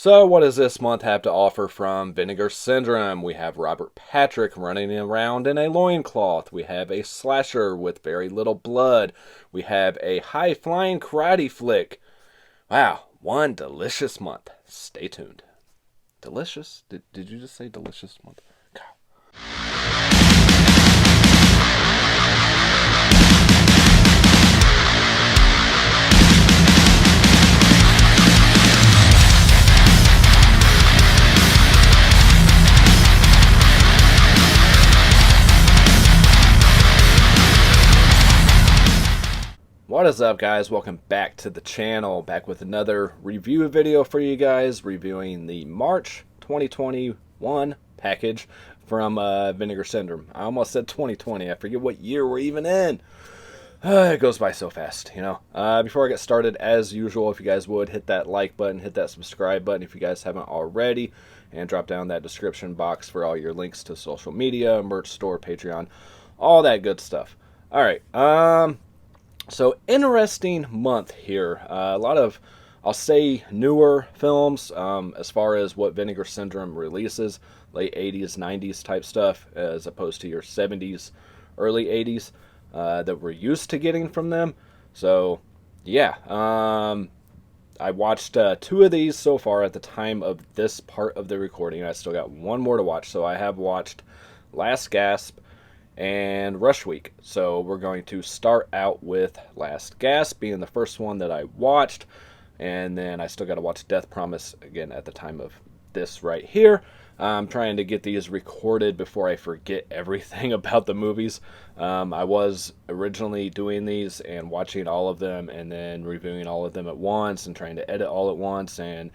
So, what does this month have to offer from Vinegar Syndrome? We have Robert Patrick running around in a loincloth. We have a slasher with very little blood. We have a high flying karate flick. Wow, one delicious month. Stay tuned. Delicious? Did you just say delicious month? God. What is up, guys? Welcome back to the channel. Back with another review video for you guys, reviewing the March 2021 package from Vinegar Syndrome. I almost said 2020. I forget what year we're even in. It goes by so fast, you know. Before I get started, as usual, if you guys would, hit that like button, hit that subscribe button if you guys haven't already, and drop down that description box for all your links to social media, merch store, Patreon, all that good stuff. All right, so, interesting month here. A lot of, I'll say, newer films as far as what Vinegar Syndrome releases. Late 80s, 90s type stuff, as opposed to your 70s, early 80s that we're used to getting from them. So, yeah. I watched two of these so far at the time of this part of the recording. I still got one more to watch. So, I have watched Last Gasp and Rush Week. So we're going to start out with Last Gasp being the first one that I watched, and then I still got to watch Death Promise again at the time of this right here. I'm trying to get these recorded before I forget everything about the movies. I was originally doing these and watching all of them and then reviewing all of them at once and trying to edit all at once, and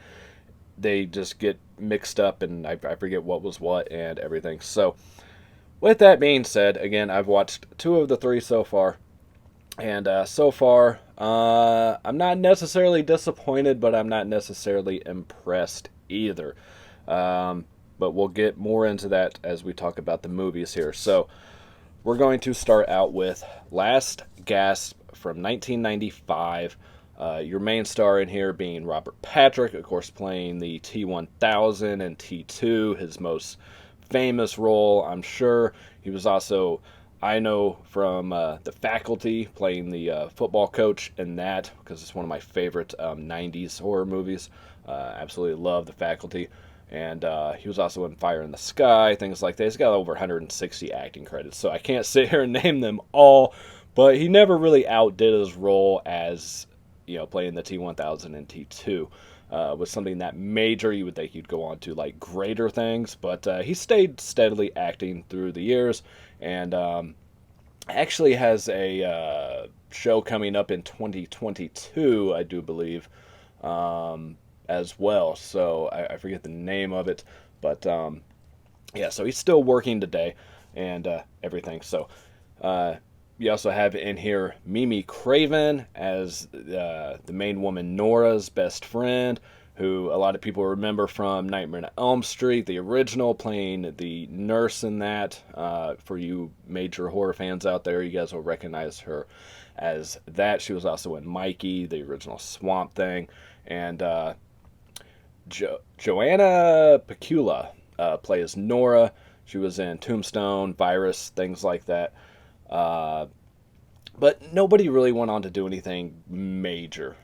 they just get mixed up and I forget what was what and everything. So with that being said, again, I've watched two of the three so far, and so far, I'm not necessarily disappointed, but I'm not necessarily impressed either. But we'll get more into that as we talk about the movies here. So, we're going to start out with Last Gasp from 1995. Your main star in here being Robert Patrick, of course, playing the T-1000 and T-2, his most famous role, I'm sure. He was also, I know, from The Faculty, playing the football coach in that, because it's one of my favorite 90s horror movies. Absolutely love The Faculty. And he was also in Fire in the Sky, things like that. He's got over 160 acting credits, so I can't sit here and name them all, but he never really outdid his role as, you know, playing the T-1000 and T-2. Was something that major. You would think he'd go on to like greater things, but he stayed steadily acting through the years, and actually has a show coming up in 2022, I do believe, as well. So I forget the name of it, but yeah, so he's still working today and everything. So you also have in here Mimi Craven as the main woman, Nora's best friend, who a lot of people remember from Nightmare on Elm Street, the original, playing the nurse in that. For you major horror fans out there, you guys will recognize her as that. She was also in Mikey, the original Swamp Thing. And Joanna Pacula plays Nora. She was in Tombstone, Virus, things like that. But nobody really went on to do anything major.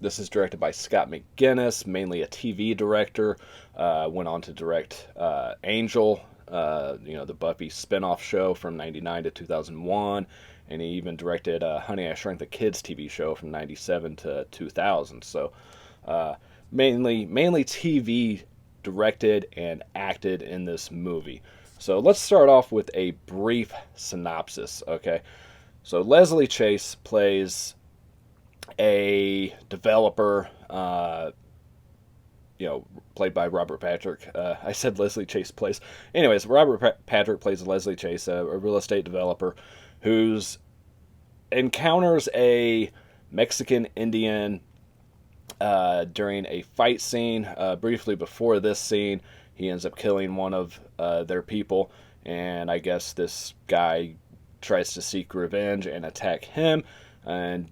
This is directed by Scott McGinnis, mainly a TV director. Went on to direct Angel, the Buffy spinoff show from 99 to 2001. And he even directed Honey, I Shrunk the Kids TV show from 97 to 2000. So mainly TV directed and acted in this movie. So let's start off with a brief synopsis, okay? So Leslie Chase plays a developer, played by Robert Patrick. I said Leslie Chase plays. Anyways, Robert Patrick plays Leslie Chase, a real estate developer who's encounters a Mexican Indian during a fight scene. Briefly before this scene, he ends up killing one of their people, and I guess this guy tries to seek revenge and attack him, and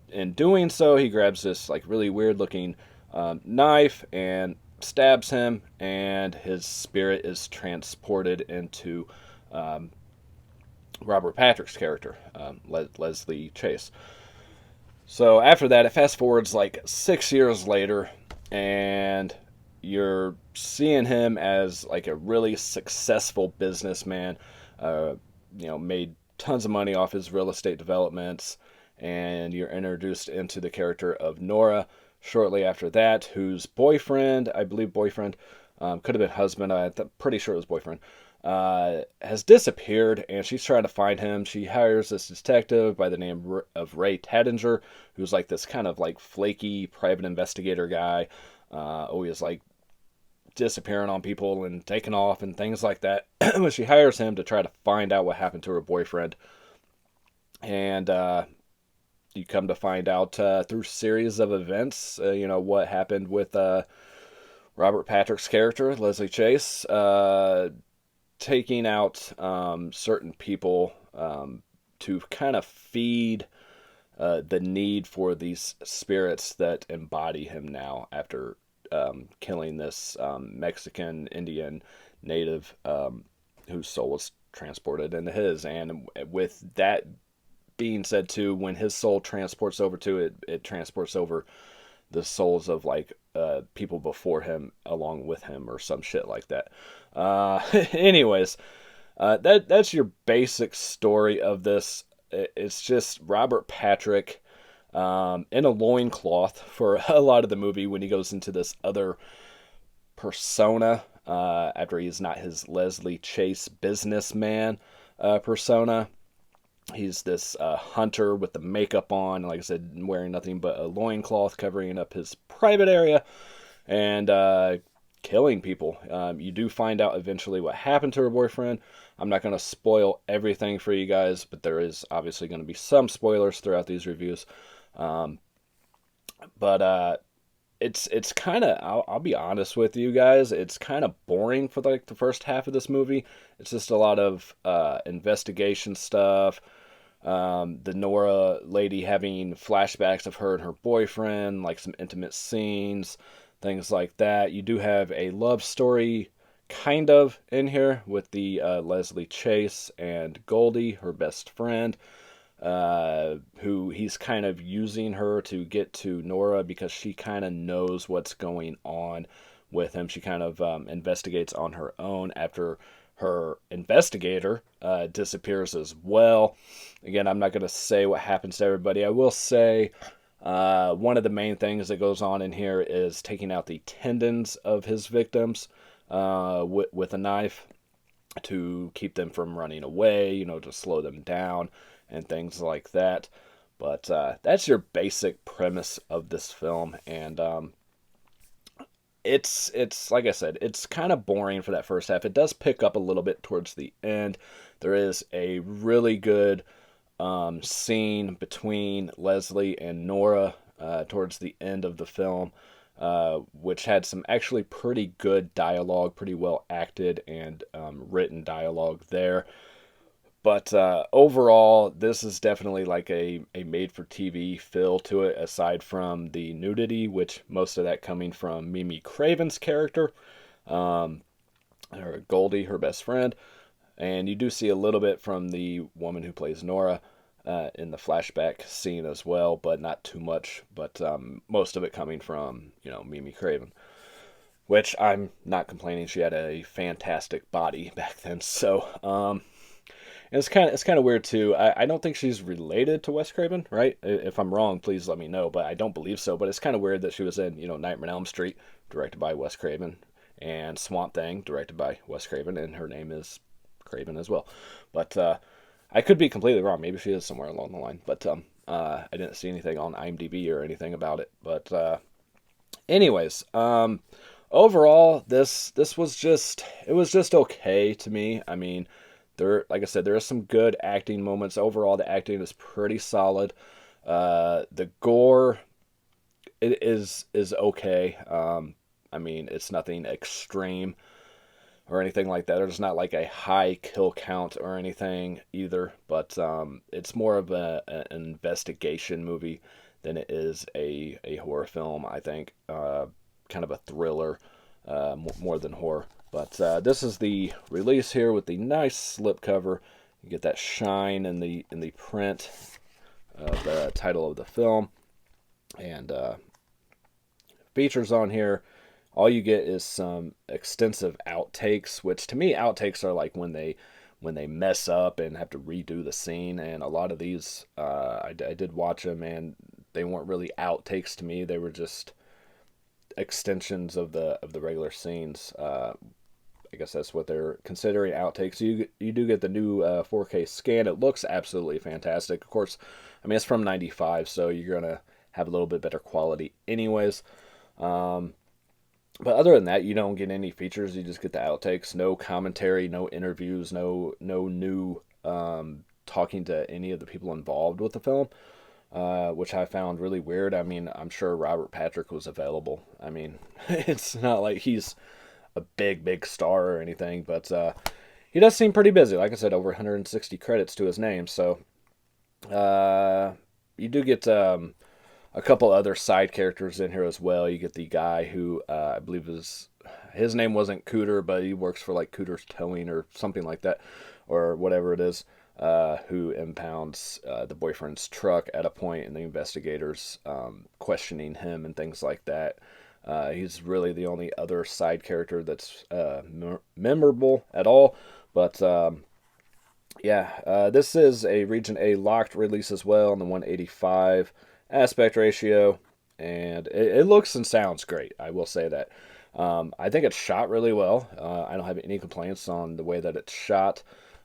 in doing so, he grabs this like really weird looking knife and stabs him, and his spirit is transported into Robert Patrick's character, Leslie Chase. So after that, it fast forwards like 6 years later, and you're seeing him as like a really successful businessman. Uh, made tons of money off his real estate developments, and you're introduced into the character of Nora shortly after that, whose boyfriend, I believe boyfriend, could have been husband. I'm pretty sure it was boyfriend. Has disappeared, and she's trying to find him. She hires this detective by the name of Ray Tadinger, who's like this kind of like flaky private investigator guy, always like disappearing on people and taking off and things like that. But she hires him to try to find out what happened to her boyfriend, and you come to find out through series of events, what happened with Robert Patrick's character, Leslie Chase, taking out certain people to kind of feed the need for these spirits that embody him now after killing this Mexican Indian native whose soul was transported into his. And with that being said too, when his soul transports over to it, it transports over the souls of like people before him along with him or some shit like that. Anyways, that's your basic story of this. It's just Robert Patrick in a loincloth for a lot of the movie when he goes into this other persona after he's not his Leslie Chase businessman persona. He's this hunter with the makeup on, like I said, wearing nothing but a loincloth covering up his private area and killing people. You do find out eventually what happened to her boyfriend. I'm not going to spoil everything for you guys, but there is obviously going to be some spoilers throughout these reviews. But it's kind of, I'll be honest with you guys, it's kind of boring for like the first half of this movie. It's just a lot of investigation stuff. The Nora lady having flashbacks of her and her boyfriend, like some intimate scenes, things like that. You do have a love story kind of in here with the Leslie Chase and Goldie, her best friend, who he's kind of using her to get to Nora because she kind of knows what's going on with him. She kind of investigates on her own after her investigator disappears as well. Again, I'm not going to say what happens to everybody. I will say one of the main things that goes on in here is taking out the tendons of his victims with a knife to keep them from running away, to slow them down and things like that. But that's your basic premise of this film, and it's like I said, it's kind of boring for that first half. It does pick up a little bit towards the end. There is a really good scene between Leslie and Nora towards the end of the film, which had some actually pretty good dialogue, pretty well acted and written dialogue there. But overall, this is definitely like a made-for-TV feel to it, aside from the nudity, which most of that coming from Mimi Craven's character, or Goldie, her best friend. And you do see a little bit from the woman who plays Nora in the flashback scene as well, but not too much. But most of it coming from, Mimi Craven. Which I'm not complaining. She had a fantastic body back then. So, and it's kind of weird too. I don't think she's related to Wes Craven, right? If I'm wrong, please let me know. But I don't believe so. But it's kind of weird that she was in, Nightmare on Elm Street, directed by Wes Craven, and Swamp Thing, directed by Wes Craven, and her name is Craven as well. But I could be completely wrong. Maybe she is somewhere along the line. But I didn't see anything on IMDb or anything about it. But anyways, overall, this was just okay to me. I mean, like I said, there are some good acting moments. Overall, the acting is pretty solid. The gore is okay. I mean, it's nothing extreme or anything like that. There's not like a high kill count or anything either. But it's more of an investigation movie than it is a horror film, I think. Kind of a thriller, more than horror. But this is the release here with the nice slipcover. You get that shine in the print of the title of the film. And features on here, all you get is some extensive outtakes, which to me outtakes are like when they mess up and have to redo the scene. And a lot of these I did watch them, and they weren't really outtakes to me. They were just extensions of the regular scenes. I guess that's what they're considering outtakes. You do get the new 4K scan. It looks absolutely fantastic. Of course, I mean, it's from 95, so you're going to have a little bit better quality anyways. But other than that, you don't get any features. You just get the outtakes. No commentary, no interviews, no new talking to any of the people involved with the film, which I found really weird. I mean, I'm sure Robert Patrick was available. I mean, it's not like he's a big star or anything, but he does seem pretty busy. Like I said, over 160 credits to his name. So you do get a couple other side characters in here as well. You get the guy who I believe his name wasn't Cooter, but he works for like Cooter's Towing or something like that, or whatever it is, who impounds the boyfriend's truck at a point, and the investigators questioning him and things like that. He's really the only other side character that's memorable at all. But this is a Region A locked release as well on the 185 aspect ratio, and it looks and sounds great. I will say that. I think it's shot really well. I don't have any complaints on the way that it's shot.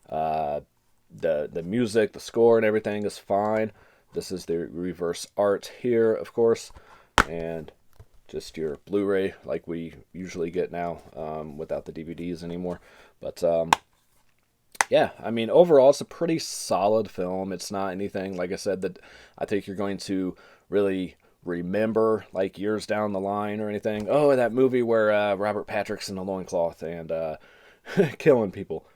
The music, the score, and everything is fine. This is the reverse art here, of course, and just your Blu-ray like we usually get now, without the DVDs anymore. But yeah, I mean, overall, it's a pretty solid film. It's not anything, like I said, that I think you're going to really remember, like, years down the line or anything. Oh, that movie where Robert Patrick's in a loincloth and killing people.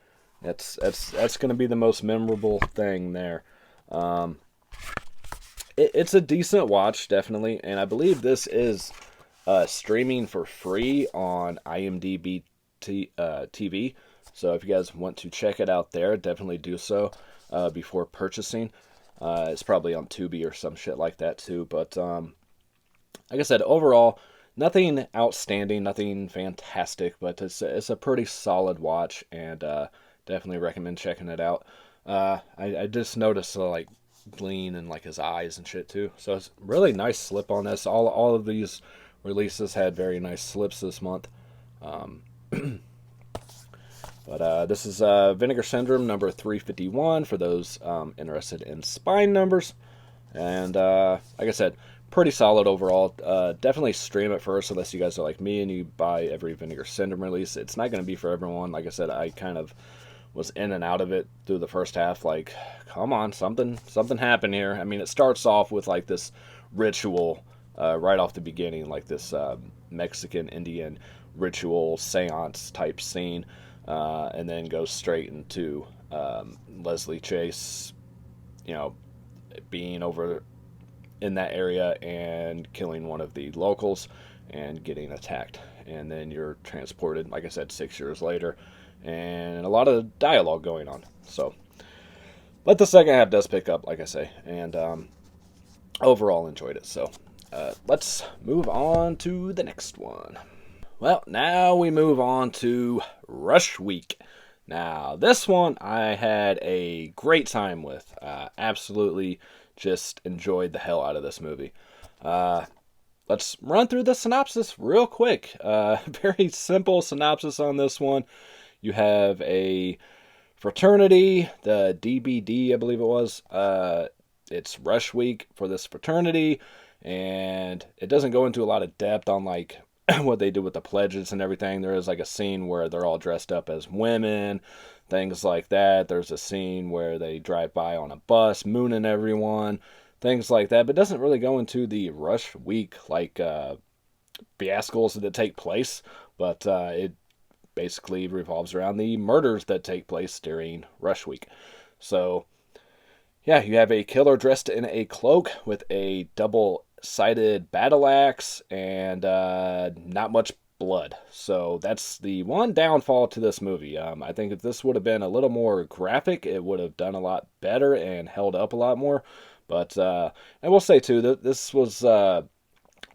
That's going to be the most memorable thing there. It's a decent watch, definitely, and I believe this is streaming for free on IMDb TV. So if you guys want to check it out there, definitely do so before purchasing. It's probably on Tubi or some shit like that too. But like I said, overall, nothing outstanding, nothing fantastic, but it's a pretty solid watch, and definitely recommend checking it out. I just noticed like gleam in like his eyes and shit too. So it's really nice slip on this. All of these releases had very nice slips this month. But this is Vinegar Syndrome number 351 for those interested in spine numbers. And like I said, pretty solid overall. Definitely stream it first unless you guys are like me and you buy every Vinegar Syndrome release. It's not going to be for everyone. Like I said, I kind of was in and out of it through the first half. Like, come on, something happened here. I mean, it starts off with like this ritual right off the beginning, like this Mexican Indian ritual seance type scene. And then goes straight into Leslie Chase, being over in that area and killing one of the locals and getting attacked. And then you're transported, like I said, 6 years later, and a lot of dialogue going on. So, but the second half does pick up, like I say, and overall enjoyed it. So, let's move on to the next one. Well, now we move on to Rush Week. Now, this one I had a great time with. Absolutely just enjoyed the hell out of this movie. Let's run through the synopsis real quick. Very simple synopsis on this one. You have a fraternity, the DBD, I believe it was. It's Rush Week for this fraternity, and it doesn't go into a lot of depth on like what they do with the pledges and everything. There is like a scene where they're all dressed up as women, things like that. There's a scene where they drive by on a bus, mooning everyone, things like that. But it doesn't really go into the Rush Week like fiascos that take place, but it basically revolves around the murders that take place during Rush Week. So Yeah, you have a killer dressed in a cloak with a double-sided battle axe and not much blood. So that's the one downfall to this movie. I think if this would have been a little more graphic, it would have done a lot better and held up a lot more. But I will say too that this was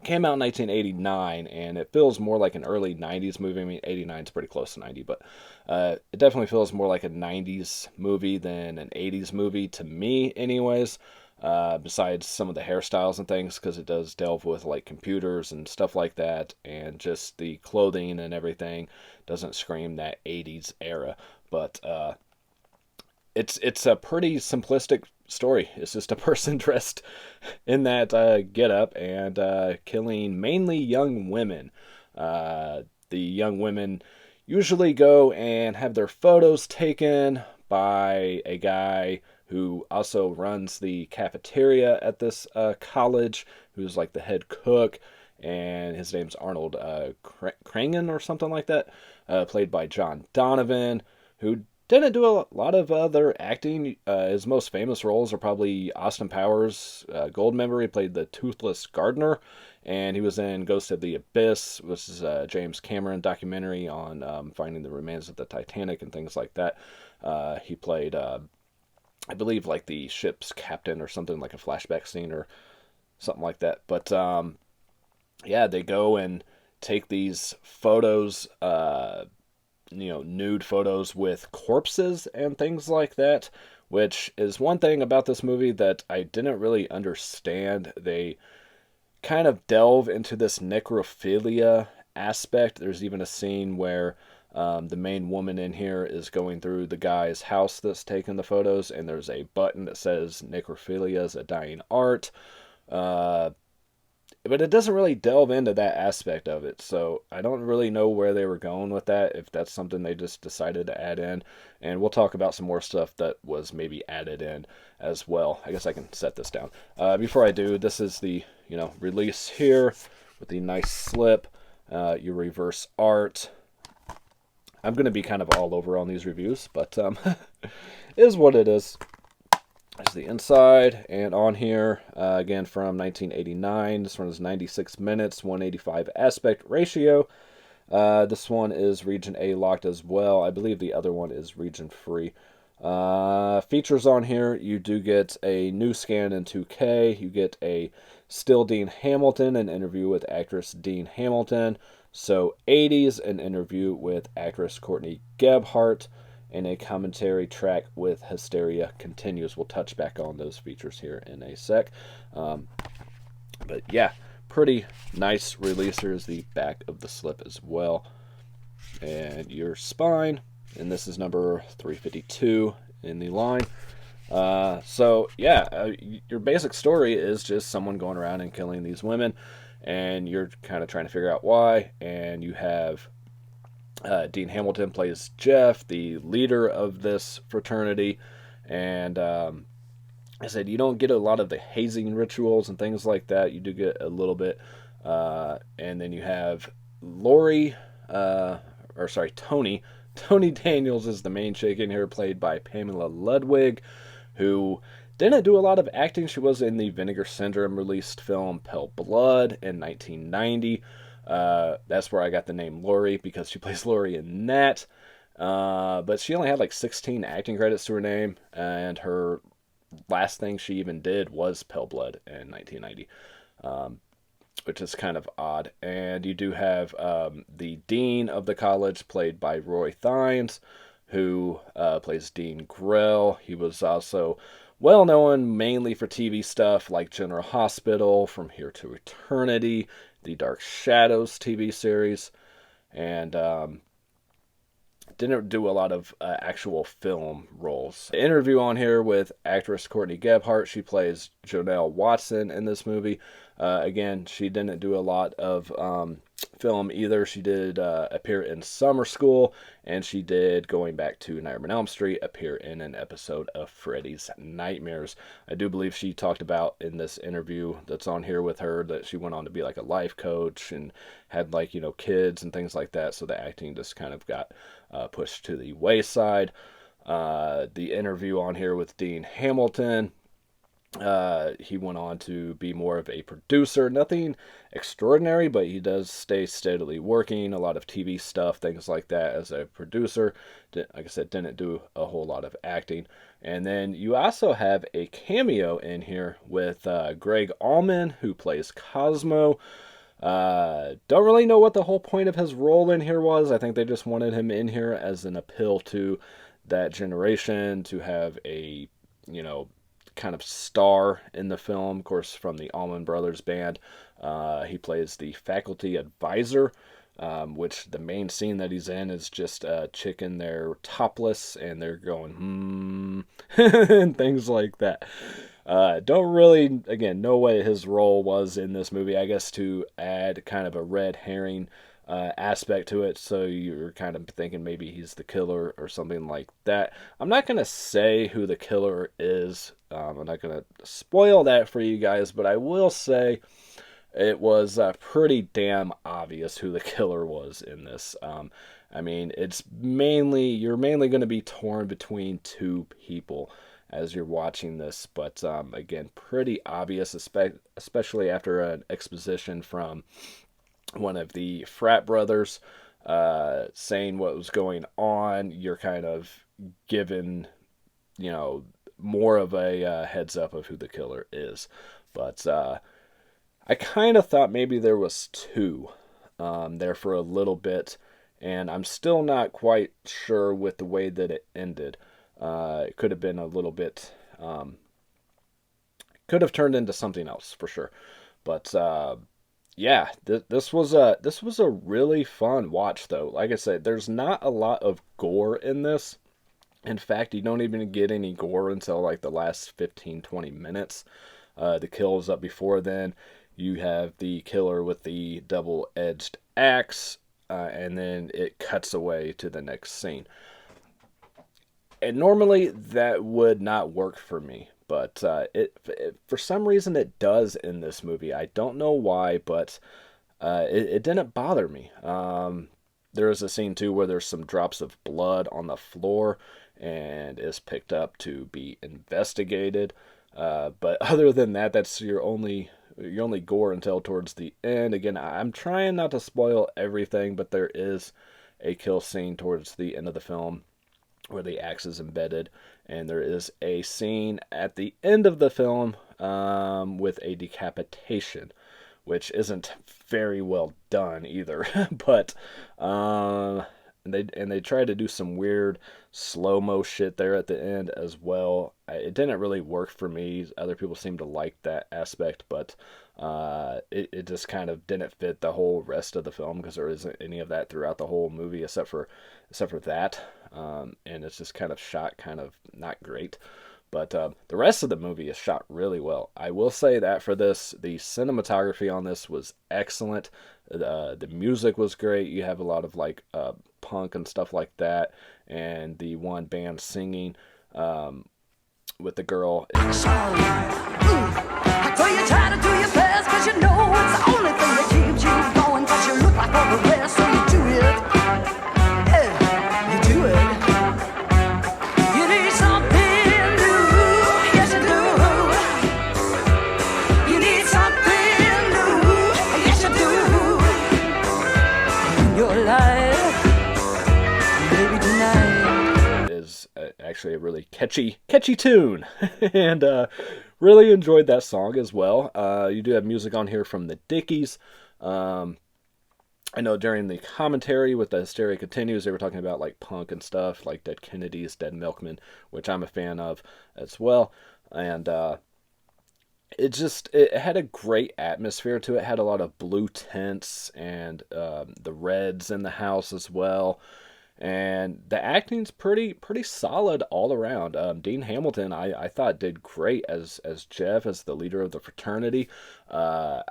came out in 1989, and it feels more like an early 90s movie. I mean, 89 is pretty close to 90, but it definitely feels more like a 90s movie than an 80s movie to me, anyways. Besides some of the hairstyles and things, because it does delve with like computers and stuff like that, and just the clothing and everything doesn't scream that 80s era. But it's a pretty simplistic story. It's just a person dressed in that getup and killing mainly young women. The young women usually go and have their photos taken by a guy who also runs the cafeteria at this college, who's like the head cook, and his name's Arnold Krangen or something like that, played by John Donovan, who didn't do a lot of other acting. His most famous roles are probably Austin Powers, Goldmember. He played the Toothless Gardener, and he was in Ghost of the Abyss, which is a James Cameron documentary on finding the remains of the Titanic and things like that. He played, I believe, like the ship's captain or something, like a flashback scene or something like that. But yeah, they go and take these photos, nude photos with corpses and things like that, which is one thing about this movie that I didn't really understand. They kind of delve into this necrophilia aspect. There's even a scene where the main woman in here is going through the guy's house that's taking the photos, and there's a button that says necrophilia is a dying art. But it doesn't really delve into that aspect of it, so I don't really know where they were going with that, if that's something they just decided to add in. And we'll talk about some more stuff that was maybe added in as well. I guess I can set this down. Before I do, this is the release here with the nice slip, your reverse art. I'm going to be kind of all over on these reviews, but is what it is. There's the inside, and on here, again from 1989, this one is 96 minutes, 185 aspect ratio. This one is region A locked as well. I believe the other one is region free. Features on here, you do get a new scan in 2K, you get a still Dean Hamilton, an interview with actress Dean Hamilton, so 80s, an interview with actress Courtney Gebhardt, and a commentary track with Hysteria Continues. We'll touch back on those features here in a sec. But yeah, pretty nice release. Here's the back of the slip as well. And your spine, and this is number 352 in the line. So yeah, your basic story is just someone going around and killing these women, and you're kind of trying to figure out why. And you have Dean Hamilton plays Jeff, the leader of this fraternity, and I said you don't get a lot of the hazing rituals and things like that. You do get a little bit, and then you have Tony. Tony Daniels is the main chick in here, played by Pamela Ludwig, who didn't do a lot of acting. She was in the Vinegar Syndrome released film Pale Blood in 1990. That's where I got the name Laurie, because she plays Laurie in that. But she only had like 16 acting credits to her name, and her last thing she even did was Pale Blood in 1990, which is kind of odd. And you do have the dean of the college, played by Roy Fiennes, who plays Dean Grell. He was also well known mainly for TV stuff like General Hospital, From Here to Eternity, the Dark Shadows TV series, and didn't do a lot of actual film roles. The interview on here with actress Courtney Gebhardt. She plays Jonelle Watson in this movie. Again, she didn't do a lot of film either. She did appear in Summer School, and she did, going back to Nightmare on Elm Street, appear in an episode of Freddy's Nightmares. I do believe she talked about in this interview that's on here with her that she went on to be like a life coach and had like, kids and things like that, so the acting just kind of got pushed to the wayside. The interview on here with Dean Hamilton, He went on to be more of a producer. Nothing extraordinary, but he does stay steadily working. A lot of TV stuff, things like that as a producer. Like I said, didn't do a whole lot of acting. And then you also have a cameo in here with Greg Allman, who plays Cosmo. Don't really know what the whole point of his role in here was. I think they just wanted him in here as an appeal to that generation, to have a, you know, kind of star in the film, of course, from the Allman Brothers Band. He plays the faculty advisor, which the main scene that he's in is just a chicken there topless, and they're going, and things like that. Don't really, again, know what his role was in this movie. I guess to add kind of a red herring aspect to it, so you're kind of thinking maybe he's the killer or something like that. I'm not going to say who the killer is. I'm not going to spoil that for you guys, but I will say it was pretty damn obvious who the killer was in this. I mean, you're mainly going to be torn between two people as you're watching this, but again, pretty obvious, especially after an exposition from one of the frat brothers saying what was going on. You're kind of given, you know, more of a heads up of who the killer is. But I kind of thought maybe there was two there for a little bit, and I'm still not quite sure with the way that it ended. It could have been a little bit, could have turned into something else for sure. But yeah, this was a really fun watch though. Like I said, there's not a lot of gore in this. In fact, you don't even get any gore until like the last 15-20 minutes. The kills up before then. You have the killer with the double-edged axe, and then it cuts away to the next scene. And normally that would not work for me, but it for some reason it does in this movie. I don't know why, but it didn't bother me. There is a scene too where there's some drops of blood on the floor and is picked up to be investigated. But other than that, that's your only gore until towards the end. Again, I'm trying not to spoil everything, but there is a kill scene towards the end of the film where the axe is embedded, and there is a scene at the end of the film with a decapitation, which isn't very well done either. But they try to do some weird slow-mo shit there at the end as well. It didn't really work for me. Other people seem to like that aspect, but it just kind of didn't fit the whole rest of the film, because there isn't any of that throughout the whole movie except for that. And it's just kind of shot kind of not great. But the rest of the movie is shot really well. I will say that for this, the cinematography on this was excellent. The music was great. You have a lot of like punk and stuff like that. And the one band singing with the girl. So you try to do your best, 'cause you know it's the only thing that keeps you going, 'cause you look like all the rest, so you do it. Yeah, you do it. You need something new, yes you do. You need something new, yes you do. In your life, maybe tonight. Is actually a really catchy tune. And really enjoyed that song as well. You do have music on here from the Dickies. I know during the commentary with the Hysteria Continues, they were talking about like punk and stuff, like Dead Kennedys, Dead Milkmen, which I'm a fan of as well. And it had a great atmosphere to it. It had a lot of blue tints and the reds in the house as well. And the acting's pretty solid all around. Dean Hamilton, I thought did great as Jeff, as the leader of the fraternity. I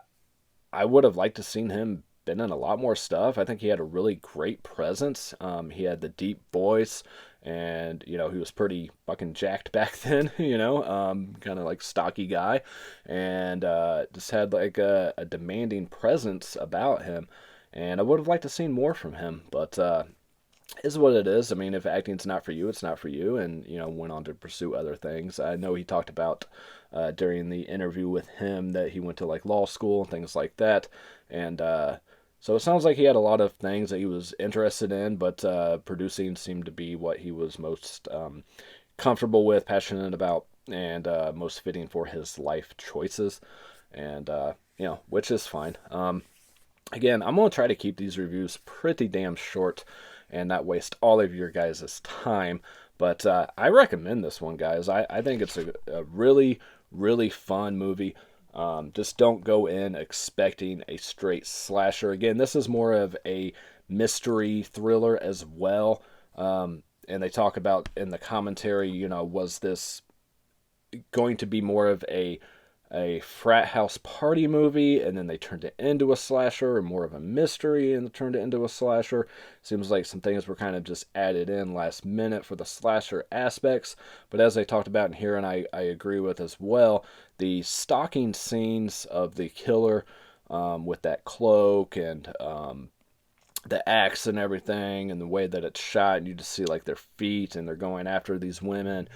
would have liked to seen him been in a lot more stuff. I think he had a really great presence. He had the deep voice, and he was pretty fucking jacked back then. Kind of like stocky guy, and just had like a demanding presence about him. And I would have liked to seen more from him, but is what it is. I mean, if acting's not for you, it's not for you. And went on to pursue other things. I know he talked about during the interview with him that he went to like law school and things like that. And so it sounds like he had a lot of things that he was interested in, but producing seemed to be what he was most comfortable with, passionate about, and most fitting for his life choices. And, which is fine. Again, I'm going to try to keep these reviews pretty damn short and not waste all of your guys' time. But I recommend this one, guys. I think it's a really, really fun movie. Just don't go in expecting a straight slasher. Again, this is more of a mystery thriller as well. And they talk about in the commentary, was this going to be more of a frat house party movie, and then they turned it into a slasher, or more of a mystery and turned it into a slasher. Seems like some things were kind of just added in last minute for the slasher aspects. But as they talked about in here, and I agree with as well, the stalking scenes of the killer with that cloak and the axe and everything, and the way that it's shot, and you just see like their feet and they're going after these women,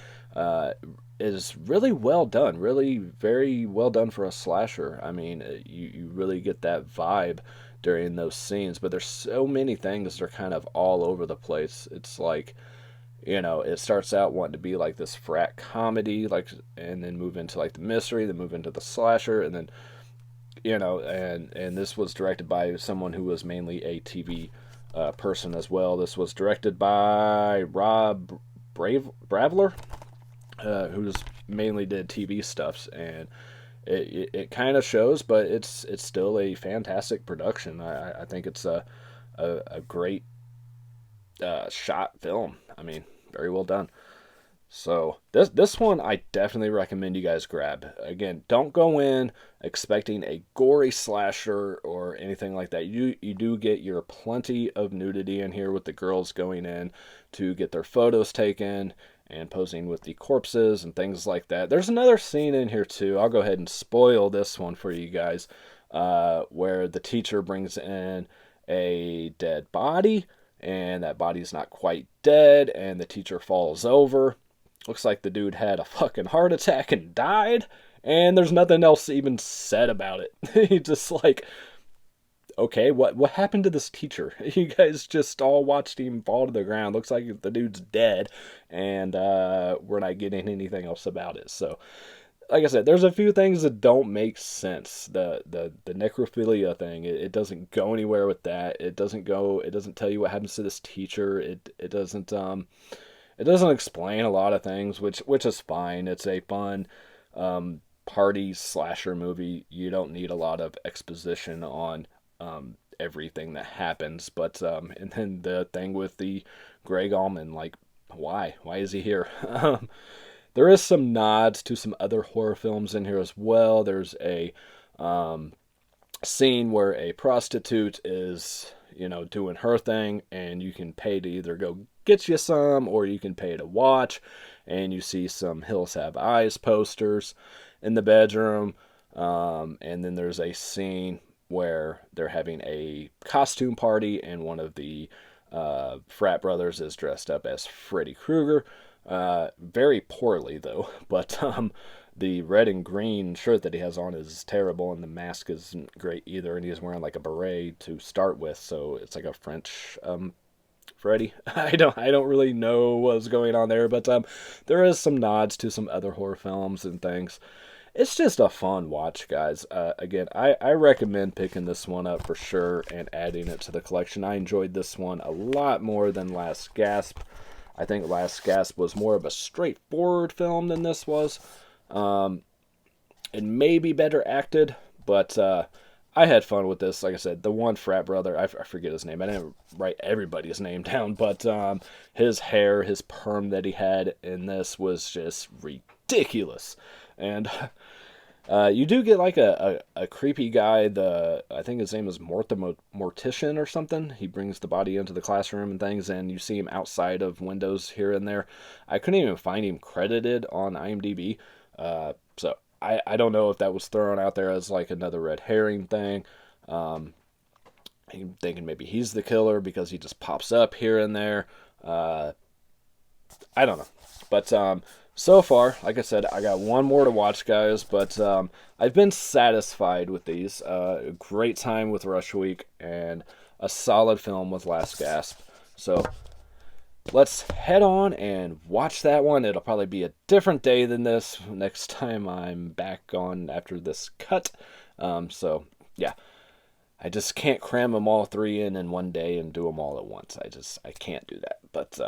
is really well done. Really very well done for a slasher. I mean, you really get that vibe during those scenes, but there's so many things that are kind of all over the place. It's like, it starts out wanting to be like this frat comedy, like, and then move into like the mystery, then move into the slasher, and then and this was directed by someone who was mainly a TV person as well. This was directed by Rob Bravler, who's mainly did TV stuffs, and it kind of shows, but it's still a fantastic production. I think it's a great shot film. I mean, very well done. So this one I definitely recommend you guys grab. Again, don't go in expecting a gory slasher or anything like that. You do get your plenty of nudity in here with the girls going in to get their photos taken and posing with the corpses and things like that. There's another scene in here too. I'll go ahead and spoil this one for you guys, where the teacher brings in a dead body, and that body's not quite dead, and the teacher falls over. Looks like the dude had a fucking heart attack and died, and there's nothing else even said about it. He just like, okay, what happened to this teacher? You guys just all watched him fall to the ground. Looks like the dude's dead, and we're not getting anything else about it. So, like I said, there's a few things that don't make sense. The necrophilia thing, it doesn't go anywhere with that. It doesn't tell you what happens to this teacher. It doesn't explain a lot of things, which is fine. It's a fun party slasher movie. You don't need a lot of exposition on everything that happens. But and then the thing with the Greg Allman, like, why is he here? There is some nods to some other horror films in here as well. There's a scene where a prostitute is, doing her thing, and you can pay to either go get you some, or you can pay to watch, and you see some Hills Have Eyes posters in the bedroom, and then there's a scene where they're having a costume party, and one of the frat brothers is dressed up as Freddy Krueger, very poorly though, but the red and green shirt that he has on is terrible, and the mask isn't great either, and he's wearing like a beret to start with, so it's like a French Freddy. I don't really know what's going on there, but there is some nods to some other horror films and things. It's just a fun watch, guys. Again, I recommend picking this one up for sure and adding it to the collection. I enjoyed this one a lot more than Last Gasp. I think Last Gasp was more of a straightforward film than this was. It may be better acted, but I had fun with this. Like I said, the one frat brother, I forget his name. I didn't write everybody's name down, but his hair, his perm that he had in this was just ridiculous. And you do get like a creepy guy. I think his name is Mortician or something. He brings the body into the classroom and things, and you see him outside of windows here and there. I couldn't even find him credited on IMDb. So I don't know if that was thrown out there as like another red herring thing. I'm thinking maybe he's the killer because he just pops up here and there. I don't know. But So far, like I said, I got one more to watch, guys, but I've been satisfied with these. A great time with Rush Week, and a solid film with Last Gasp. So let's head on and watch that one. It'll probably be a different day than this next time I'm back on after this cut. So, yeah. I just can't cram them all three in one day and do them all at once. I can't do that. But,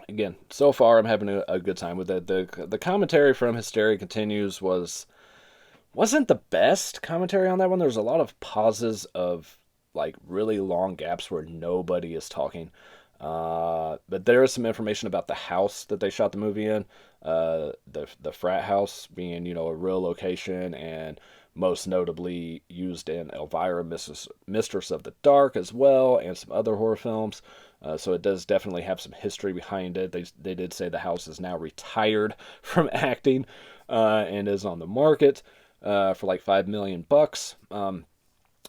again, so far I'm having a good time with it. The commentary from Hysteria Continues wasn't the best commentary on that one. There was a lot of pauses of like really long gaps where nobody is talking. But there is some information about the house that they shot the movie in. The frat house being, a real location, and most notably used in Elvira, Mistress of the Dark as well, and some other horror films. So it does definitely have some history behind it. They did say the house is now retired from acting, and is on the market for like $5 million.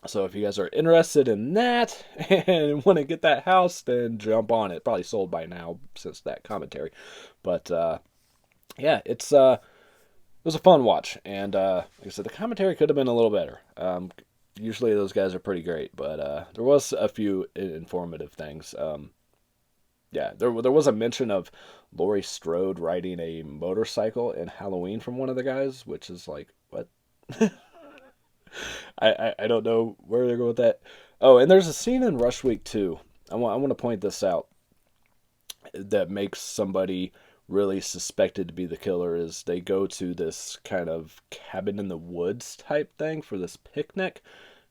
So if you guys are interested in that and want to get that house, then jump on it. Probably sold by now since that commentary. But yeah, it was a fun watch. And like I said, the commentary could have been a little better. Usually those guys are pretty great, but there was a few informative things. Yeah, there was a mention of Laurie Strode riding a motorcycle in Halloween from one of the guys, which is like, what? I don't know where they're going with that. Oh, and there's a scene in Rush Week 2. I want to point this out that makes somebody really suspected to be the killer. Is they go to this kind of cabin in the woods type thing for this picnic,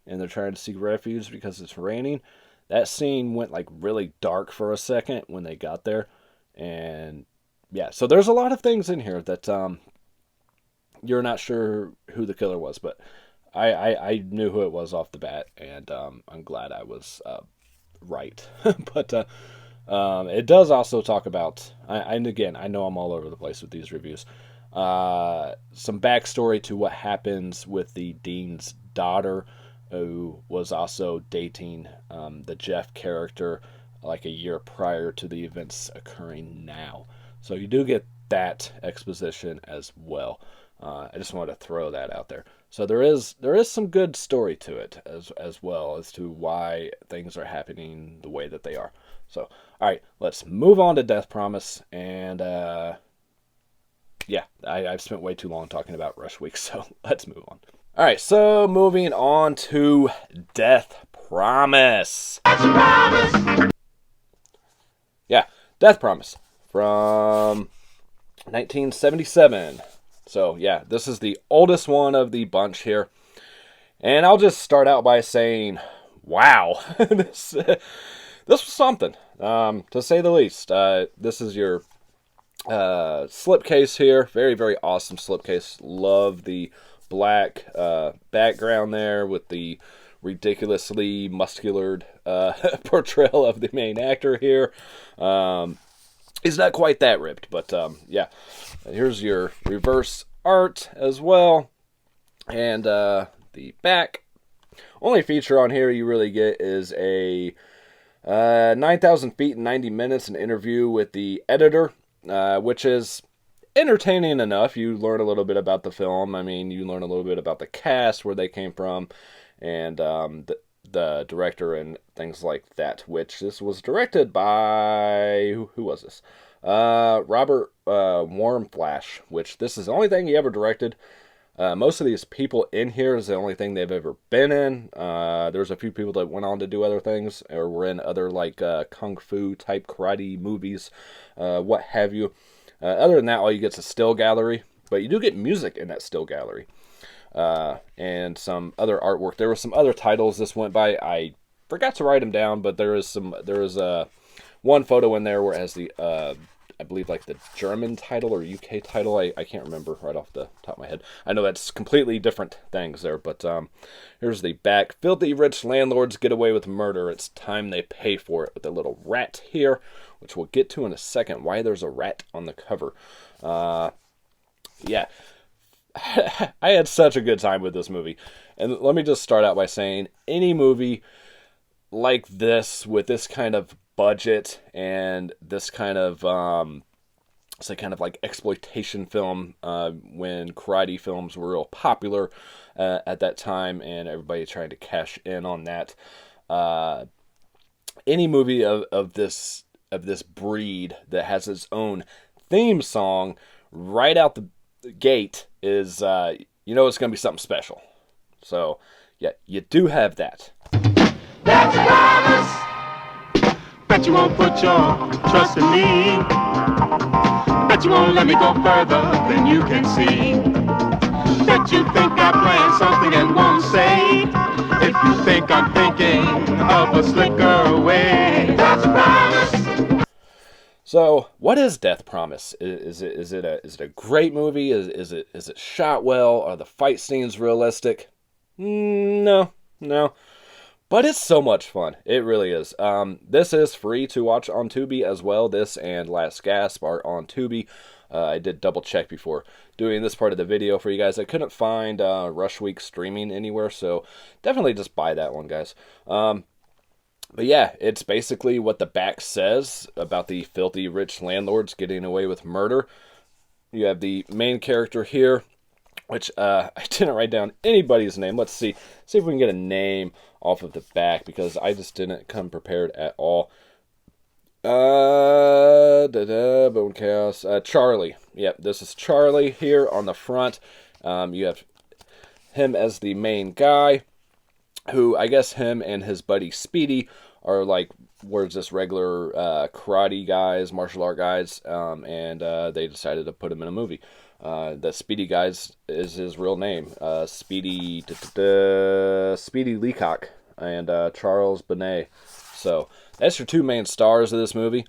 and they're trying to seek refuge because it's raining. That scene went like really dark for a second when they got there, and yeah, so there's a lot of things in here that you're not sure who the killer was, but I knew who it was off the bat, and I'm glad I was right. But it does also talk about, and again, I know I'm all over the place with these reviews, some backstory to what happens with the dean's daughter, who was also dating the Jeff character like a year prior to the events occurring now. So you do get that exposition as well. I just wanted to throw that out there. So there is some good story to it as well as to why things are happening the way that they are. So, all right, let's move on to Death Promise. And yeah, I've spent way too long talking about Rush Week, so let's move on. All right, so moving on to Death Promise. Death Promise. Yeah, Death Promise from 1977. So, yeah, this is the oldest one of the bunch here. And I'll just start out by saying, wow, this was something, to say the least. This is your slipcase here. Very, very awesome slipcase. Love the black background there with the ridiculously muscular portrayal of the main actor here. He's not quite that ripped, but yeah. Here's your reverse art as well. And the back. Only feature on here you really get is a 9,000 feet in 90 minutes, an interview with the editor, which is entertaining enough. You learn a little bit about the film. I mean, you learn a little bit about the cast, where they came from, and the director and things like that, which this was directed by, who was this? Robert Warmflash, which this is the only thing he ever directed. Most of these people in here is the only thing they've ever been in. There's a few people that went on to do other things, or were in other like kung fu type karate movies, what have you. Other than that, all you get is a still gallery, but you do get music in that still gallery. And some other artwork. There were some other titles this went by. I forgot to write them down, but there is one photo in there where it has the I believe like the German title or UK title. I can't remember right off the top of my head. I know that's completely different things there, but here's the back. Filthy rich landlords get away with murder. It's time they pay for it, with a little rat here, which we'll get to in a second. Why there's a rat on the cover. Yeah. I had such a good time with this movie. And let me just start out by saying, any movie like this, with this kind of budget and this kind of It's a kind of like exploitation film when karate films were real popular at that time, and everybody trying to cash in on that. Any movie of this breed that has its own theme song right out the gate is it's going to be something special. So yeah, you do have that. That's a promise. Bet you won't put your trust in me. Bet you won't let me go further than you can see. Bet you think I plan something and won't say. If you think I'm thinking of a slicker way. That's a promise. So, what is Death Promise? Is it a great movie? Is it shot well? Are the fight scenes realistic? No. But it's so much fun. It really is. This is free to watch on Tubi as well. This and Last Gasp are on Tubi. I did double check before doing this part of the video for you guys. I couldn't find Rush Week streaming anywhere, so definitely just buy that one, guys. But yeah, it's basically what the back says about the filthy rich landlords getting away with murder. You have the main character here, which I didn't write down anybody's name. Let's see if we can get a name off of the back, because I just didn't come prepared at all. Bone Chaos. Charlie. Yep, this is Charlie here on the front. You have him as the main guy, who I guess him and his buddy Speedy are like, we're just regular karate guys, martial art guys, and they decided to put him in a movie. The Speedy guys is his real name, Speedy Leacock and Charles Benet. So that's your two main stars of this movie,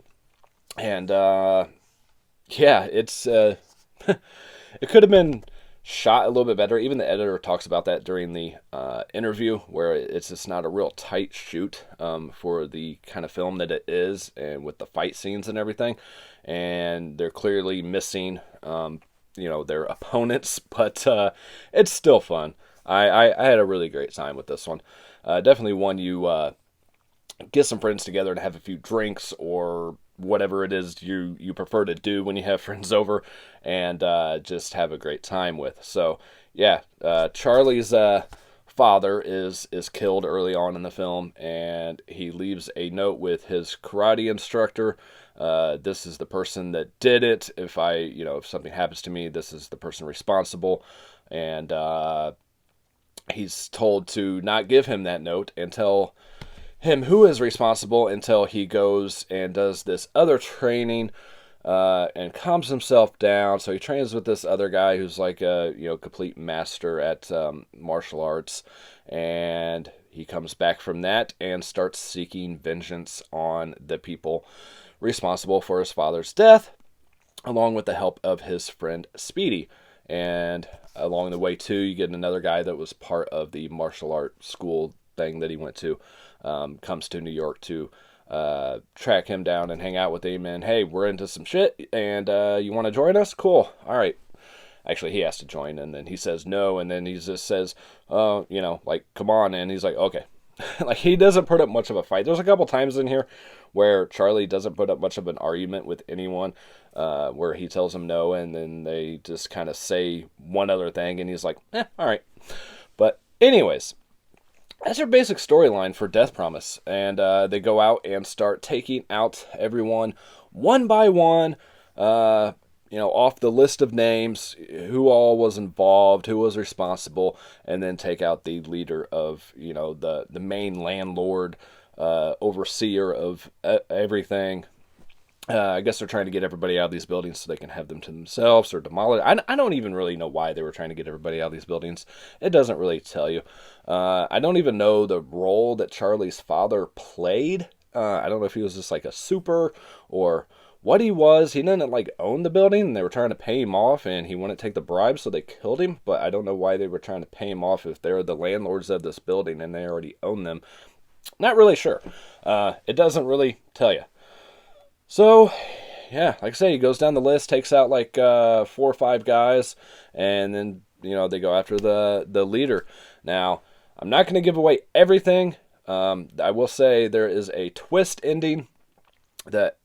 and yeah, it's it could have been shot a little bit better. Even the editor talks about that during the interview, where it's just not a real tight shoot for the kind of film that it is, and with the fight scenes and everything, and they're clearly missing their opponents, but it's still fun. I had a really great time with this one. Definitely one you get some friends together and have a few drinks or whatever it is you prefer to do when you have friends over, and just have a great time with. So yeah, Charlie's father is killed early on in the film, and he leaves a note with his karate instructor. This is the person that did it. If something happens to me, this is the person responsible. And he's told to not give him that note and tell him who is responsible until he goes and does this other training and calms himself down. So he trains with this other guy who's like a complete master at martial arts, and he comes back from that and starts seeking vengeance on the people responsible for his father's death, along with the help of his friend Speedy. And along the way too, you get another guy that was part of the martial art school thing that he went to, comes to New York to track him down and hang out with him, and hey, we're into some shit, and you want to join us? Cool. All right. Actually, he has to join, and then he says no, and then he just says, come on, and he's like, okay. Like, he doesn't put up much of a fight. There's a couple times in here where Charlie doesn't put up much of an argument with anyone, where he tells him no, and then they just kind of say one other thing, and he's like, all right. But anyways, that's your basic storyline for Death Promise. And they go out and start taking out everyone one by one, off the list of names, who all was involved, who was responsible, and then take out the leader of, the main landlord, overseer of everything. I guess they're trying to get everybody out of these buildings so they can have them to themselves or demolish. I don't even really know why they were trying to get everybody out of these buildings. It doesn't really tell you. I don't even know the role that Charlie's father played. I don't know if he was just like a super or what he was. He didn't own the building, and they were trying to pay him off, and he wouldn't take the bribe, so they killed him. But I don't know why they were trying to pay him off if they're the landlords of this building and they already own them. Not really sure. It doesn't really tell you. So, yeah, like I say, he goes down the list, takes out 4 or 5 guys, and then, they go after the leader. Now, I'm not going to give away everything. I will say there is a twist ending that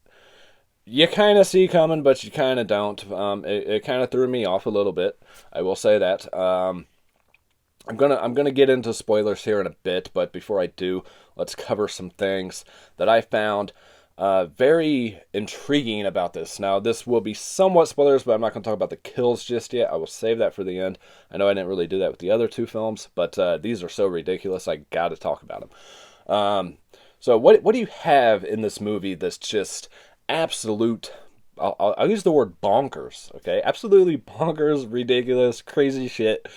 you kind of see coming, but you kind of don't. It kind of threw me off a little bit. I will say that. I'm gonna get into spoilers here in a bit, but before I do, let's cover some things that I found very intriguing about this. Now, this will be somewhat spoilers, but I'm not going to talk about the kills just yet. I will save that for the end. I know I didn't really do that with the other two films, but these are so ridiculous, I got to talk about them. So what do you have in this movie that's just absolute... I'll use the word bonkers, okay? Absolutely bonkers, ridiculous, crazy shit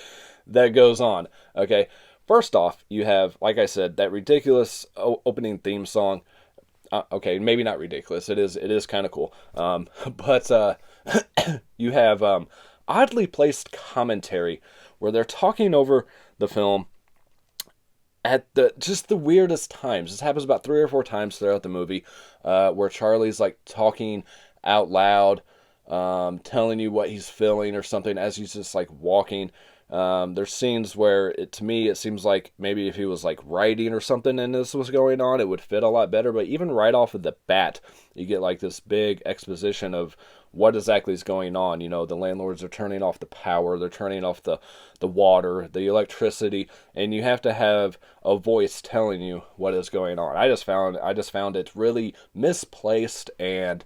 that goes on, okay? First off, you have, like I said, that ridiculous opening theme song. Okay, maybe not ridiculous. It is kind of cool. But you have oddly placed commentary where they're talking over the film at just the weirdest times. This happens about 3 or 4 times throughout the movie, where Charlie's like talking out loud, telling you what he's feeling or something as he's just like walking. There's scenes where to me it seems like maybe if he was like writing or something and this was going on, it would fit a lot better. But even right off of the bat, you get like this big exposition of what exactly is going on. You know, the landlords are turning off the power, they're turning off the water, the electricity, and you have to have a voice telling you what is going on. I just found it really misplaced and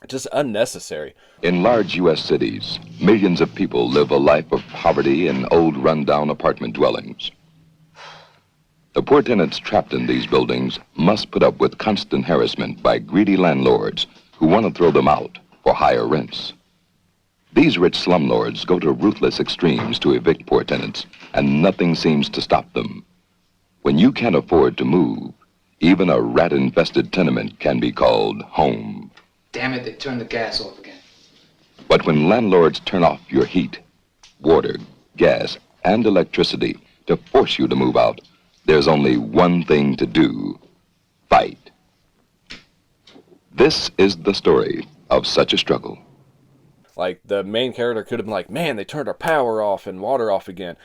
just unnecessary. In large U.S. cities, millions of people live a life of poverty in old run-down apartment dwellings. The poor tenants trapped in these buildings must put up with constant harassment by greedy landlords who want to throw them out for higher rents. These rich slumlords go to ruthless extremes to evict poor tenants, and nothing seems to stop them. When you can't afford to move, even a rat-infested tenement can be called home. Damn it, they turned the gas off again. But when landlords turn off your heat, water, gas, and electricity to force you to move out, there's only one thing to do: fight. This is the story of such a struggle. Like, the main character could have been like, man, they turned our power off and water off again,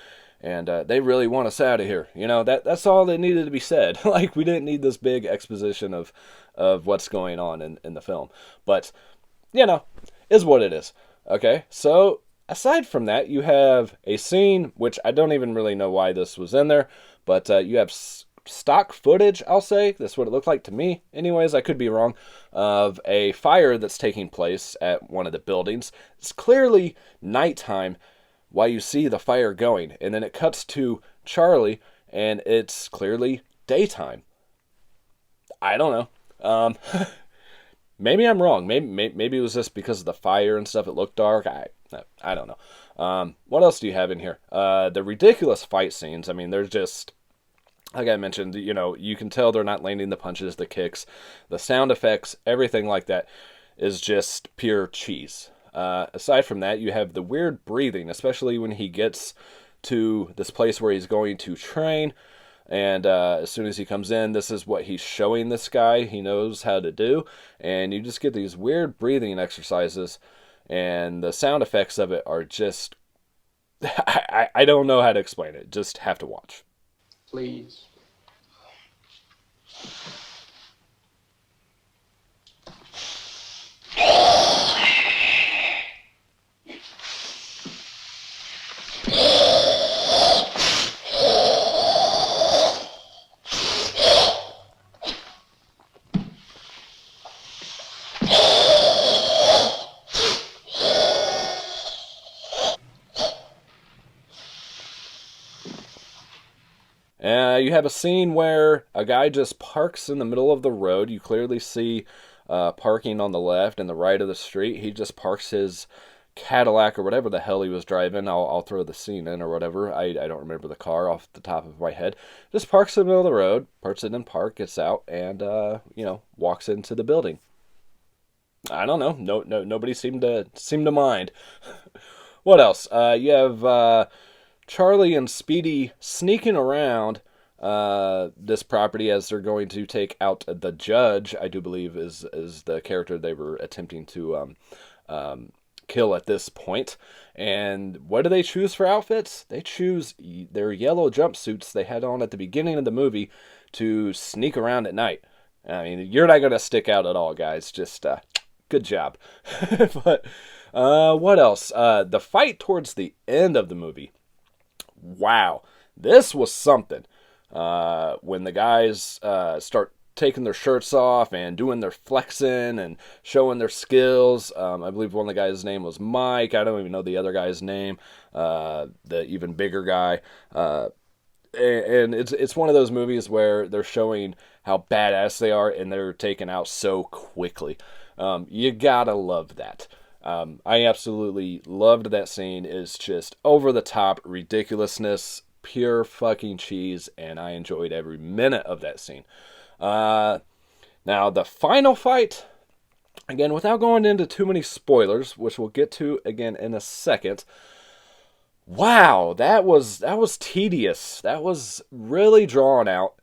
and they really want us out of here. You know, that's all that needed to be said. Like, we didn't need this big exposition of what's going on in the film. But, you know, is what it is. Okay, so aside from that, you have a scene, which I don't even really know why this was in there, but you have stock footage, I'll say. That's what it looked like to me. Anyways, I could be wrong. Of a fire that's taking place at one of the buildings. It's clearly nighttime while you see the fire going. And then it cuts to Charlie, and it's clearly daytime. I don't know. Maybe I'm wrong. Maybe it was just because of the fire and stuff. It looked dark. I don't know. What else do you have in here? The ridiculous fight scenes. I mean, they're just... Like I mentioned, you know, you can tell they're not landing the punches, the kicks, the sound effects, everything like that is just pure cheese. Aside from that, you have the weird breathing, especially when he gets to this place where he's going to train. And as soon as he comes in, this is what he's showing this guy he knows how to do. And you just get these weird breathing exercises. And the sound effects of it are just... I don't know how to explain it. Just have to watch. Please. You have a scene where a guy just parks in the middle of the road. You clearly see parking on the left and the right of the street. He just parks his Cadillac or whatever the hell he was driving. I'll throw the scene in or whatever. I don't remember the car off the top of my head. Just parks in the middle of the road, parks it in park, gets out, and walks into the building. I don't know. Nobody seemed to mind. What else? You have Charlie and Speedy sneaking around this property as they're going to take out the judge. I do believe is the character they were attempting to kill at this point. And what do they choose for outfits? They choose their yellow jumpsuits they had on at the beginning of the movie to sneak around at night. I mean, you're not going to stick out at all, guys. Just good job. But what else? The fight towards the end of the movie. Wow. This was something. When the guys start taking their shirts off and doing their flexing and showing their skills. I believe one of the guys' name was Mike. I don't even know the other guy's name. The even bigger guy. And it's one of those movies where they're showing how badass they are and they're taken out so quickly. You gotta love that. I absolutely loved that scene. It's just over the top ridiculousness, pure fucking cheese, and I enjoyed every minute of that scene. Now, the final fight, again, without going into too many spoilers, which we'll get to again in a second. Wow, that was tedious. That was really drawn out,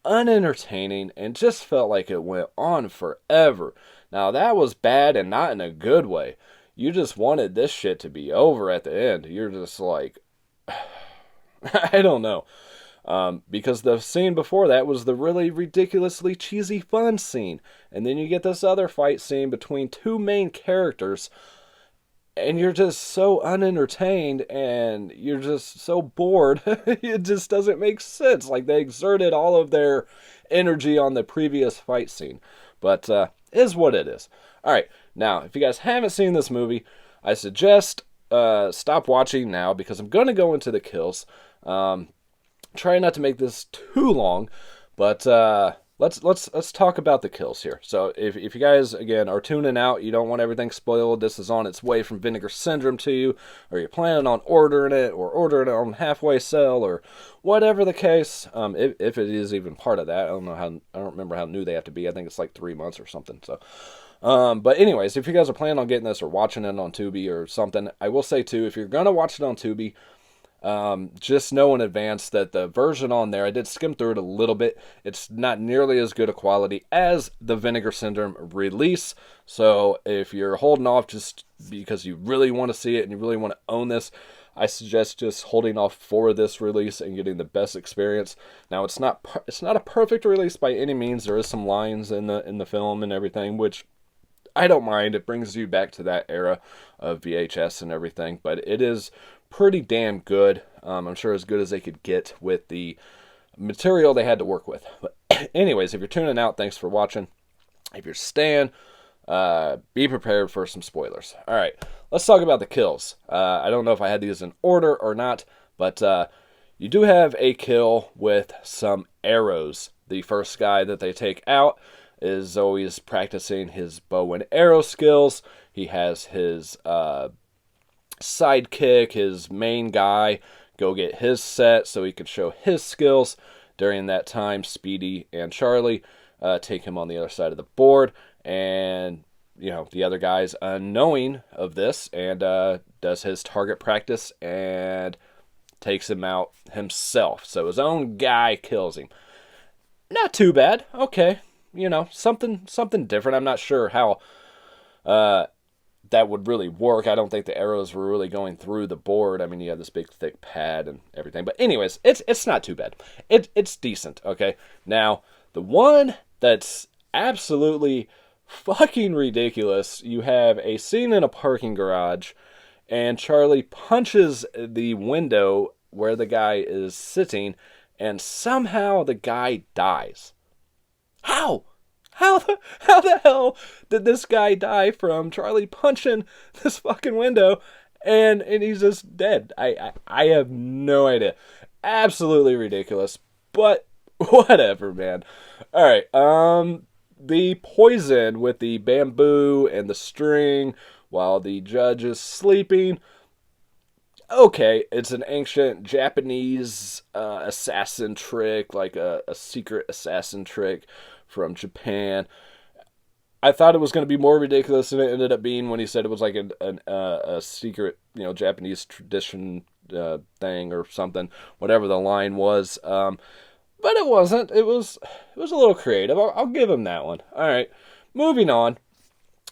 unentertaining, and just felt like it went on forever. Now, that was bad and not in a good way. You just wanted this shit to be over at the end. You're just like, I don't know. Because the scene before that was the really ridiculously cheesy fun scene. And then you get this other fight scene between two main characters. And you're just so unentertained and you're just so bored. It just doesn't make sense. Like they exerted all of their energy on the previous fight scene. But is what it is. Alright, now if you guys haven't seen this movie, I suggest stop watching now because I'm going to go into the kills. Try not to make this too long, but let's talk about the kills here. So if you guys again are tuning out, you don't want everything spoiled. This is on its way from Vinegar Syndrome to you, or you're planning on ordering it, or ordering it on halfway sale, or whatever the case. If it is even part of that, I don't remember how new they have to be. I think it's like 3 months or something. So. But anyways, if you guys are planning on getting this or watching it on Tubi or something, I will say too, if you're gonna watch it on Tubi. Just know in advance that the version on there, I did skim through it a little bit. It's not nearly as good a quality as the Vinegar Syndrome release. So if you're holding off just because you really want to see it and you really want to own this, I suggest just holding off for this release and getting the best experience. Now it's not a perfect release by any means. There is some lines in the film and everything, which I don't mind. It brings you back to that era of VHS and everything, but it is pretty damn good. I'm sure as good as they could get with the material they had to work with. But anyways, if you're tuning out, thanks for watching. If you're staying, be prepared for some spoilers. All right, let's talk about the kills. I don't know if I had these in order or not, but you do have a kill with some arrows. The first guy that they take out is always practicing his bow and arrow skills. He has his sidekick, his main guy, go get his set so he could show his skills. During that time, Speedy and Charlie take him on the other side of the board, and the other guy's unknowing of this and does his target practice and takes him out himself. So his own guy kills him. Not too bad. Okay, something different. I'm not sure how that would really work. I don't think the arrows were really going through the board. I mean, you have this big thick pad and everything. But anyways, it's not too bad. It's decent, okay? Now, the one that's absolutely fucking ridiculous, you have a scene in a parking garage, and Charlie punches the window where the guy is sitting, and somehow the guy dies. How? How the hell did this guy die from Charlie punching this fucking window and he's just dead? I have no idea. Absolutely ridiculous, but whatever, man. All right, the poison with the bamboo and the string while the judge is sleeping. Okay, it's an ancient Japanese assassin trick, like a secret assassin trick from Japan. I thought it was going to be more ridiculous than it ended up being when he said it was like a secret, Japanese tradition thing or something, whatever the line was. But it wasn't. It was a little creative. I'll give him that one. All right, moving on.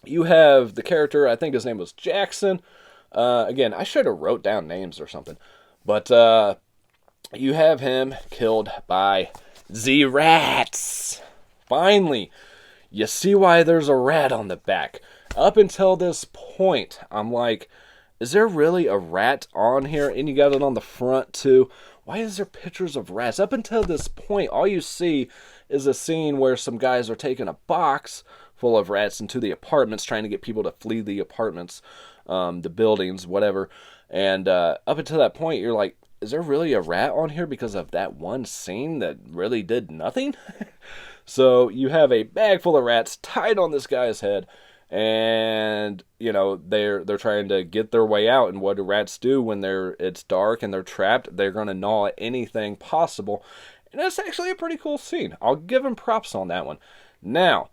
You have the character, I think his name was Jackson. Again, I should have wrote down names or something. But you have him killed by the rats. finally, you see why there's a rat on the back. Up until this point, I'm like, is there really a rat on here? And you got it on the front too. Why is there pictures of rats? Up until this point, all you see is a scene where some guys are taking a box full of rats into the apartments, trying to get people to flee the apartments, the buildings, whatever. And up until that point, you're like, is there really a rat on here because of that one scene that really did nothing? So you have a bag full of rats tied on this guy's head, and they're trying to get their way out. And what do rats do when it's dark and they're trapped? They're going to gnaw at anything possible, and that's actually a pretty cool scene. I'll give him props on that one. Now,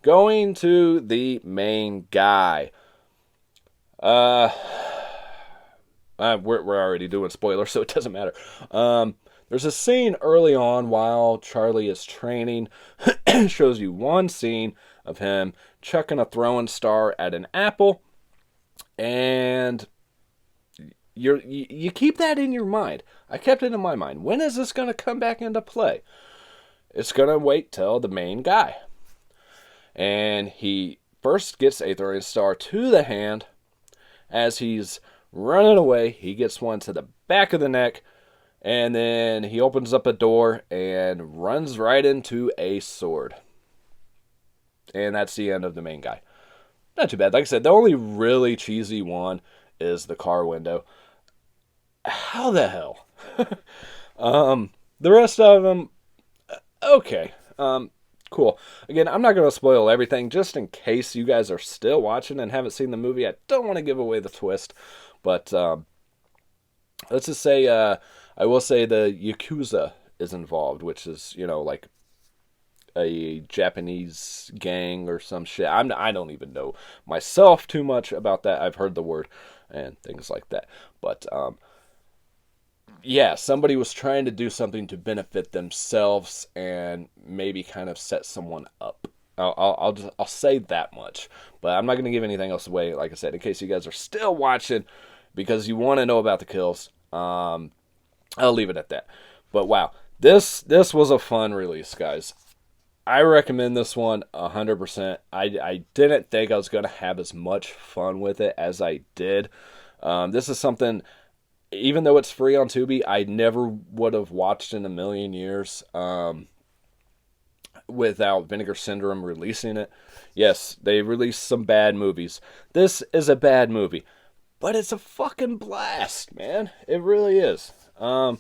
going to the main guy. We're already doing spoilers, so it doesn't matter. There's a scene early on while Charlie is training. Shows you one scene of him chucking a throwing star at an apple, and you keep that in your mind. I kept it in my mind. When is this going to come back into play? It's going to wait till the main guy, and he first gets a throwing star to the hand. As he's running away, he gets one to the back of the neck, and then he opens up a door and runs right into a sword. And that's the end of the main guy. Not too bad. Like I said, the only really cheesy one is the car window. How the hell? The rest of them, okay. Cool. Again, I'm not going to spoil everything, just in case you guys are still watching and haven't seen the movie. I don't want to give away the twist, but let's just say, I will say the Yakuza is involved, which is, like a Japanese gang or some shit. I don't even know myself too much about that. I've heard the word and things like that. But, yeah, somebody was trying to do something to benefit themselves and maybe kind of set someone up. I'll say that much, but I'm not going to give anything else away. Like I said, in case you guys are still watching because you want to know about the kills, I'll leave it at that. But wow, this was a fun release, guys. I recommend this one 100%. I didn't think I was going to have as much fun with it as I did. This is something, even though it's free on Tubi, I never would have watched in a million years without Vinegar Syndrome releasing it. Yes, they released some bad movies. This is a bad movie, but it's a fucking blast, man. It really is. I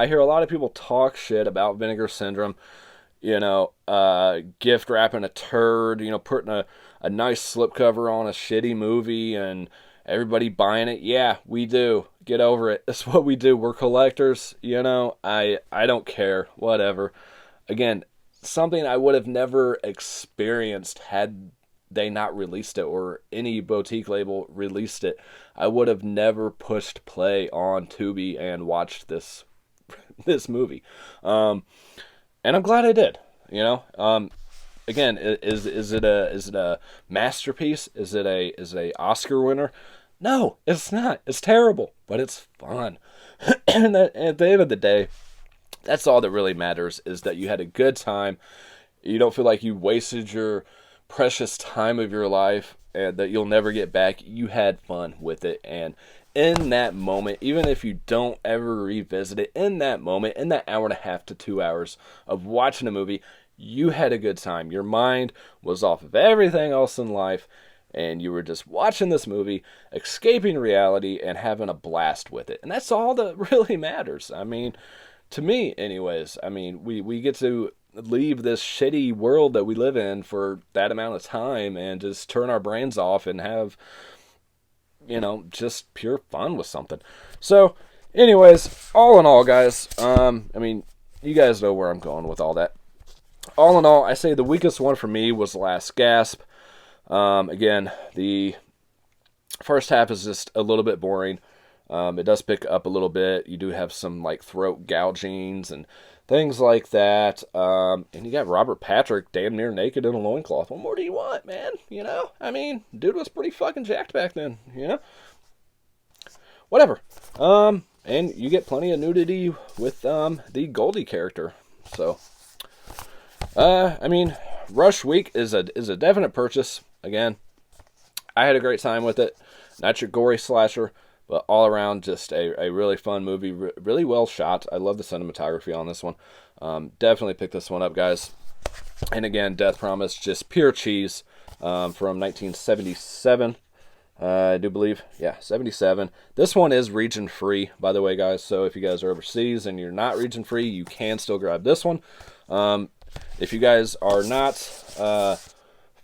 hear a lot of people talk shit about Vinegar Syndrome. Gift wrapping a turd, putting a nice slipcover on a shitty movie and everybody buying it. Yeah, we do. Get over it. That's what we do. We're collectors, I don't care. Whatever. Again, something I would have never experienced had they not released it or any boutique label released it. I would have never pushed play on Tubi and watched this movie. And I'm glad I did, Again, is it a masterpiece? Is it a Oscar winner? No, it's not. It's terrible, but it's fun. And at the end of the day, that's all that really matters, is that you had a good time. You don't feel like you wasted your precious time of your life and that you'll never get back. You had fun with it, and in that moment, even if you don't ever revisit it, in that moment, in that hour and a half to 2 hours of watching a movie, you had a good time. Your mind was off of everything else in life, and you were just watching this movie, escaping reality, and having a blast with it. And that's all that really matters. I mean, to me, anyways, we get to leave this shitty world that we live in for that amount of time and just turn our brains off and have, just pure fun with something. So, anyways, all in all, guys, you guys know where I'm going with all that. All in all, I say the weakest one for me was Last Gasp. Again, the first half is just a little bit boring. It does pick up a little bit. You do have some throat gougings and things like that. And you got Robert Patrick damn near naked in a loincloth. What more do you want, man? Dude was pretty fucking jacked back then, Whatever. And you get plenty of nudity with the Goldie character. So, I mean, Rush Week is a definite purchase. Again, I had a great time with it. Not your gory slasher, but all around just a really fun movie. Really well shot. I love the cinematography on this one. Definitely pick this one up, guys. And again, Death Promise, just pure cheese, from 1977. I do believe, yeah, 77. This one is region free, by the way, guys. So if you guys are overseas and you're not region free, you can still grab this one. If you guys are not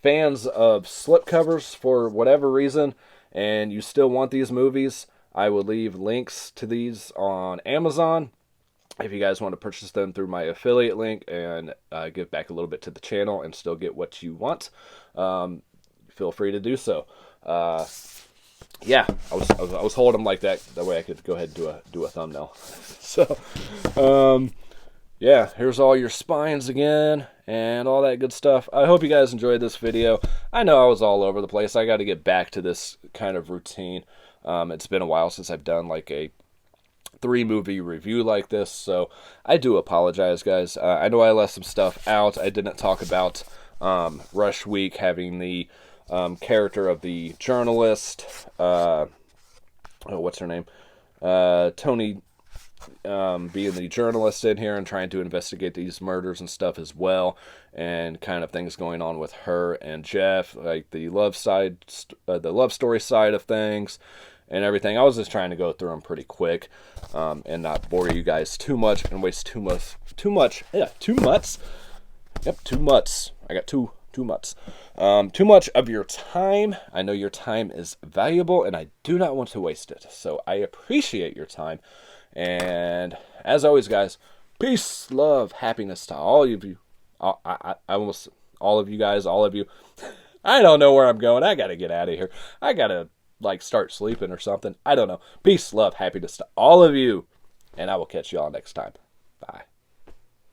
fans of slipcovers for whatever reason, and you still want these movies, I will leave links to these on Amazon. If you guys want to purchase them through my affiliate link and give back a little bit to the channel and still get what you want, feel free to do so. Yeah, I was holding them like that. That way I could go ahead and do a thumbnail. So, yeah, here's all your spines again and all that good stuff. I hope you guys enjoyed this video. I know I was all over the place. I got to get back to this kind of routine. It's been a while since I've done like a 3-movie review like this, so I do apologize, guys. I know I left some stuff out. I didn't talk about Rush Week having the character of the journalist, what's her name? Tony, being the journalist in here and trying to investigate these murders and stuff as well, and kind of things going on with her and Jeff, like the love story side of things and everything. I was just trying to go through them pretty quick, and not bore you guys too much and waste too much. Yep, 2 months. I got two months. Too much of your time. I know your time is valuable, and I do not want to waste it. So I appreciate your time. And as always, guys, peace, love, happiness to all of you. I almost all of you guys, all of you. I don't know where I'm going. I gotta get out of here. I gotta like start sleeping or something. I don't know. Peace, love, happiness to all of you, and I will catch you all next time.